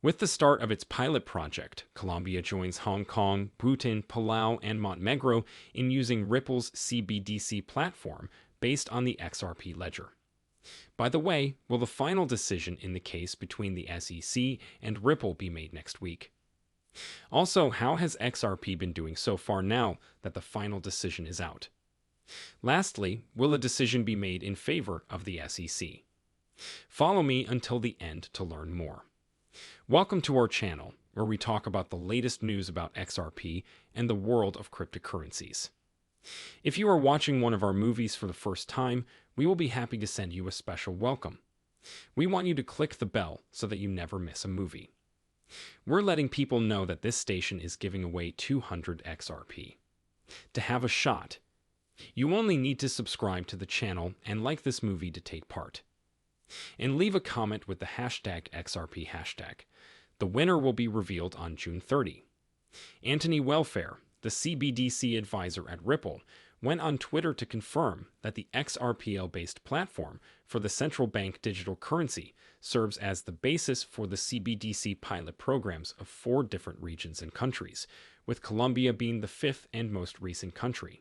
With the start of its pilot project, Colombia joins Hong Kong, Bhutan, Palau, and Montenegro in using Ripple's CBDC platform based on the XRP ledger. By the way, will the final decision in the case between the SEC and Ripple be made next week? Also, how has XRP been doing so far now that the final decision is out? Lastly, will a decision be made in favor of the SEC? Follow me until the end to learn more. Welcome to our channel, where we talk about the latest news about XRP and the world of cryptocurrencies. If you are watching one of our movies for the first time, we will be happy to send you a special welcome. We want you to click the bell so that you never miss a movie. We're letting people know that this station is giving away 200 XRP. To have a shot, you only need to subscribe to the channel and like this movie to take part. And leave a comment with the hashtag XRP hashtag. The winner will be revealed on June 30. Anthony Welfare, the CBDC advisor at Ripple, went on Twitter to confirm that the XRPL-based platform for the central bank digital currency serves as the basis for the CBDC pilot programs of 4 different regions and countries, with Colombia being the 5th and most recent country.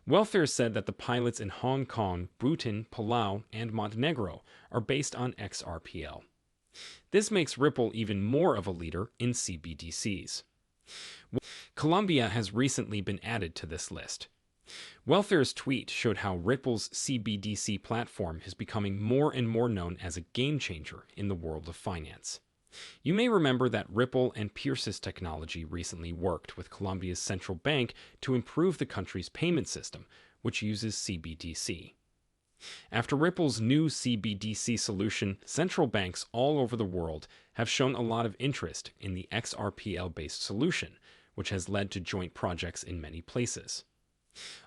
Welfare said that the pilots in Hong Kong, Bhutan, Palau, and Montenegro are based on XRPL. This makes Ripple even more of a leader in CBDCs. Colombia has recently been added to this list. Welfare's tweet showed how Ripple's CBDC platform is becoming more and more known as a game changer in the world of finance. You may remember that Ripple and Pierce's technology recently worked with Colombia's central bank to improve the country's payment system, which uses CBDC. After Ripple's new CBDC solution, central banks all over the world have shown a lot of interest in the XRPL-based solution, which has led to joint projects in many places.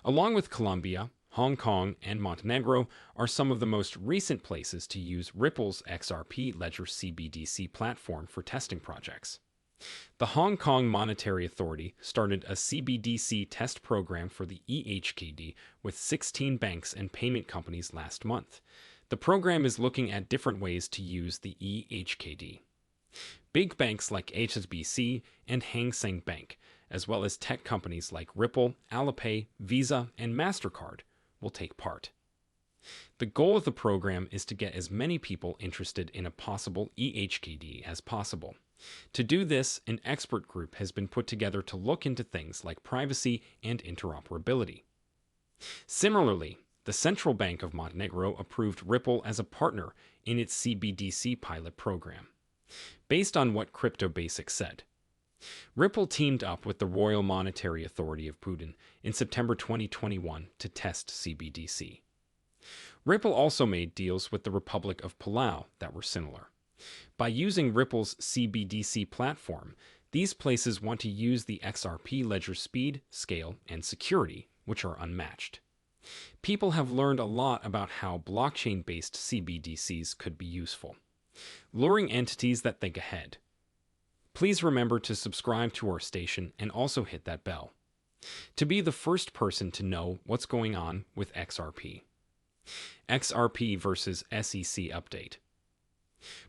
Along with Colombia, Hong Kong, and Montenegro are some of the most recent places to use Ripple's XRP Ledger CBDC platform for testing projects. The Hong Kong Monetary Authority started a CBDC test program for the EHKD with 16 banks and payment companies last month. The program is looking at different ways to use the EHKD. Big banks like HSBC and Hang Seng Bank, as well as tech companies like Ripple, Alipay, Visa, and MasterCard, will take part. The goal of the program is to get as many people interested in a possible EHKD as possible. To do this, an expert group has been put together to look into things like privacy and interoperability. Similarly, the Central Bank of Montenegro approved Ripple as a partner in its CBDC pilot program. Based on what Crypto Basics said, Ripple teamed up with the Royal Monetary Authority of Bhutan in September 2021 to test CBDC. Ripple also made deals with the Republic of Palau that were similar. By using Ripple's CBDC platform, these places want to use the XRP ledger speed, scale, and security, which are unmatched. People have learned a lot about how blockchain-based CBDCs could be useful, luring entities that think ahead. Please remember to subscribe to our station and also hit that bell to be the first person to know what's going on with XRP. XRP versus SEC update.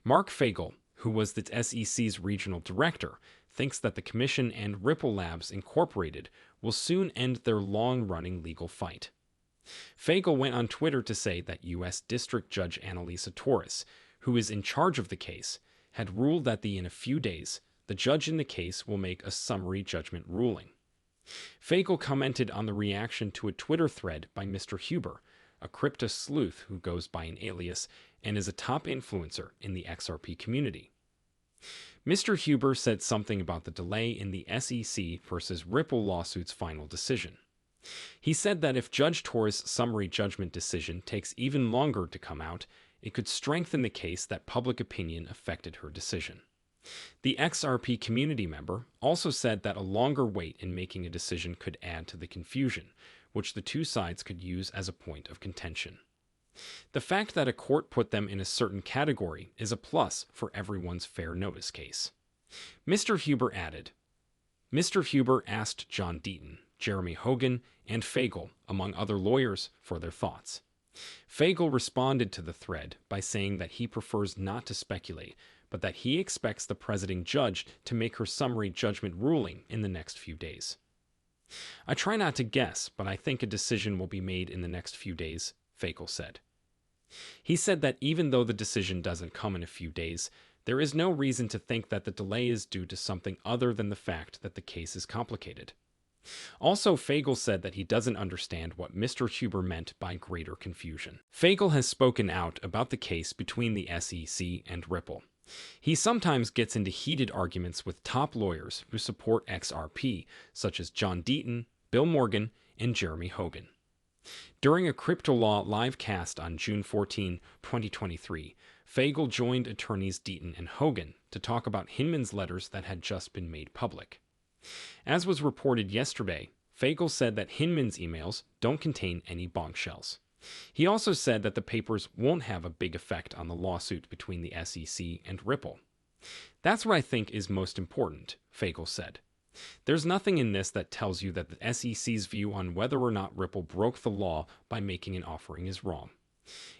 Mark Fagel, who was the SEC's regional director, thinks that the Commission and Ripple Labs Incorporated will soon end their long-running legal fight. Fagel went on Twitter to say that U.S. District Judge Annalisa Torres, who is in charge of the case, had ruled that in a few days, the judge in the case will make a summary judgment ruling. Fagel commented on the reaction to a Twitter thread by Mr. Huber, a crypto sleuth who goes by an alias and is a top influencer in the XRP community. Mr. Huber said something about the delay in the SEC versus Ripple lawsuit's final decision. He said that if Judge Torres' summary judgment decision takes even longer to come out, it could strengthen the case that public opinion affected her decision. The XRP community member also said that a longer wait in making a decision could add to the confusion, which the two sides could use as a point of contention. The fact that a court put them in a certain category is a plus for everyone's fair notice case. Mr. Huber added. Mr. Huber asked John Deaton, Jeremy Hogan, and Fagel, among other lawyers, for their thoughts. Fagel responded to the thread by saying that he prefers not to speculate, but that he expects the presiding judge to make her summary judgment ruling in the next few days. I try not to guess, but I think a decision will be made in the next few days, Fagel said. He said that even though the decision doesn't come in a few days, there is no reason to think that the delay is due to something other than the fact that the case is complicated. Also, Fagel said that he doesn't understand what Mr. Huber meant by greater confusion. Fagel has spoken out about the case between the SEC and Ripple. He sometimes gets into heated arguments with top lawyers who support XRP, such as John Deaton, Bill Morgan, and Jeremy Hogan. During a Crypto Law live cast on June 14, 2023, Fagel joined attorneys Deaton and Hogan to talk about Hinman's letters that had just been made public. As was reported yesterday, Fagel said that Hinman's emails don't contain any bombshells. He also said that the papers won't have a big effect on the lawsuit between the SEC and Ripple. That's what I think is most important, Fagel said. There's nothing in this that tells you that the SEC's view on whether or not Ripple broke the law by making an offering is wrong.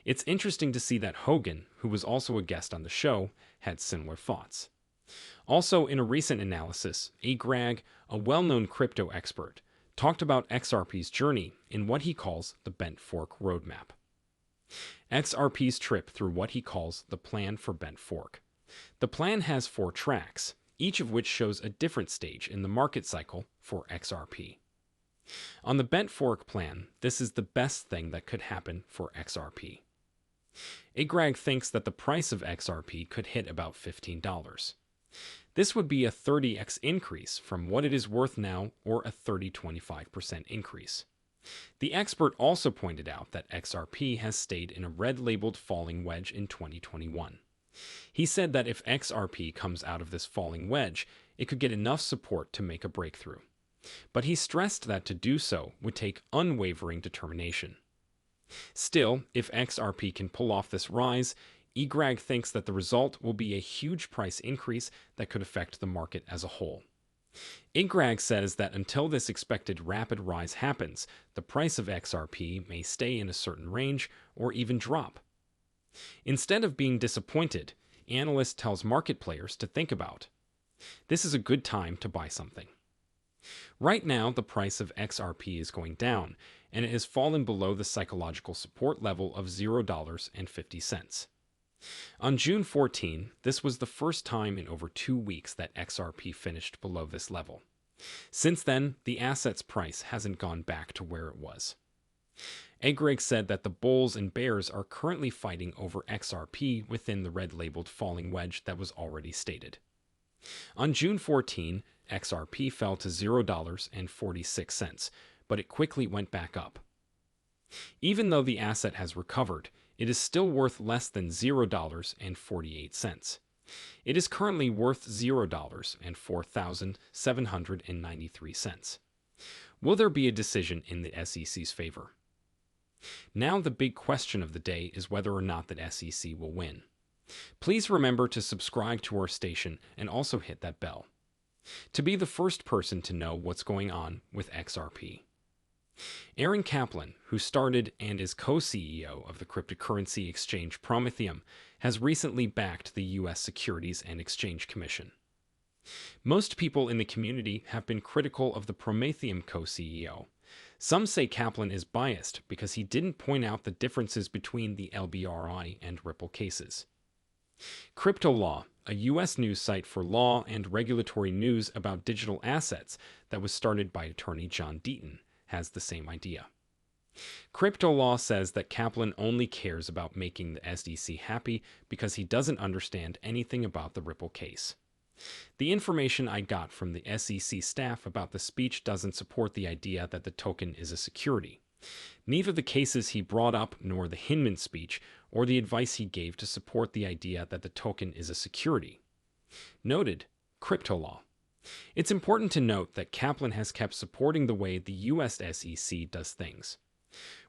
It's interesting to see that Hogan, who was also a guest on the show, had similar thoughts. Also, in a recent analysis, Greg, a well-known crypto expert, talked about XRP's journey in what he calls the Bent Fork Roadmap. XRP's trip through what he calls the plan for Bent Fork. The plan has 4 tracks, each of which shows a different stage in the market cycle for XRP. On the Bent Fork plan, this is the best thing that could happen for XRP. Greg thinks that the price of XRP could hit about $15. This would be a 30x increase from what it is worth now, or a 30-25% increase. The expert also pointed out that XRP has stayed in a red-labeled falling wedge in 2021. He said that if XRP comes out of this falling wedge, it could get enough support to make a breakthrough. But he stressed that to do so would take unwavering determination. Still, if XRP can pull off this rise, Greg thinks that the result will be a huge price increase that could affect the market as a whole. Greg says that until this expected rapid rise happens, the price of XRP may stay in a certain range or even drop. Instead of being disappointed, analyst tells market players to think about, this is a good time to buy something. Right now, the price of XRP is going down, and it has fallen below the psychological support level of $0.50. On June 14, this was the first time in over 2 weeks that XRP finished below this level. Since then, the asset's price hasn't gone back to where it was. Greg said that the bulls and bears are currently fighting over XRP within the red-labeled falling wedge that was already stated. On June 14, XRP fell to $0.46, but it quickly went back up. Even though the asset has recovered, it is still worth less than $0.48. It is currently worth $0.4793. Will there be a decision in the SEC's favor? Now the big question of the day is whether or not the SEC will win. Please remember to subscribe to our station and also hit that bell to be the first person to know what's going on with XRP. Aaron Kaplan, who started and is co-CEO of the cryptocurrency exchange Promethium, has recently backed the U.S. Securities and Exchange Commission. Most people in the community have been critical of the Promethium co-CEO. Some say Kaplan is biased because he didn't point out the differences between the LBRI and Ripple cases. Crypto Law, a U.S. news site for law and regulatory news about digital assets that was started by attorney John Deaton, has the same idea. Crypto Law says that Kaplan only cares about making the SEC happy because he doesn't understand anything about the Ripple case. The information I got from the SEC staff about the speech doesn't support the idea that the token is a security. Neither the cases he brought up nor the Hinman speech or the advice he gave to support the idea that the token is a security. Noted, Crypto Law. It's important to note that Kaplan has kept supporting the way the U.S. SEC does things.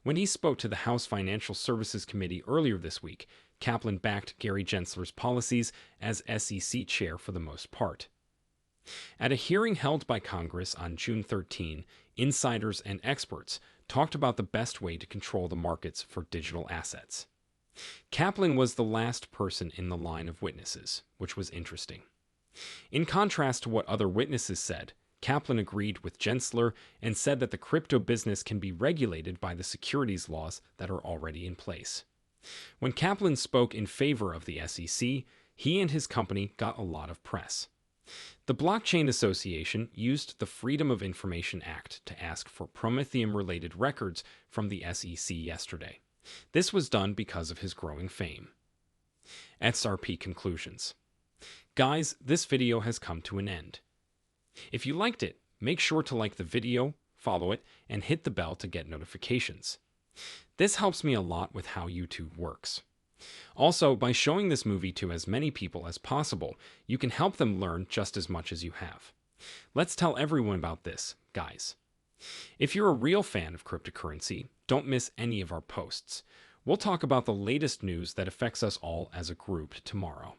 When he spoke to the House Financial Services Committee earlier this week, Kaplan backed Gary Gensler's policies as SEC chair for the most part. At a hearing held by Congress on June 13, insiders and experts talked about the best way to control the markets for digital assets. Kaplan was the last person in the line of witnesses, which was interesting. In contrast to what other witnesses said, Kaplan agreed with Gensler and said that the crypto business can be regulated by the securities laws that are already in place. When Kaplan spoke in favor of the SEC, he and his company got a lot of press. The Blockchain Association used the Freedom of Information Act to ask for Promethium-related records from the SEC yesterday. This was done because of his growing fame. XRP conclusions. Guys, this video has come to an end. If you liked it, make sure to like the video, follow it, and hit the bell to get notifications. This helps me a lot with how YouTube works. Also, by showing this movie to as many people as possible, you can help them learn just as much as you have. Let's tell everyone about this, guys. If you're a real fan of cryptocurrency, don't miss any of our posts. We'll talk about the latest news that affects us all as a group tomorrow.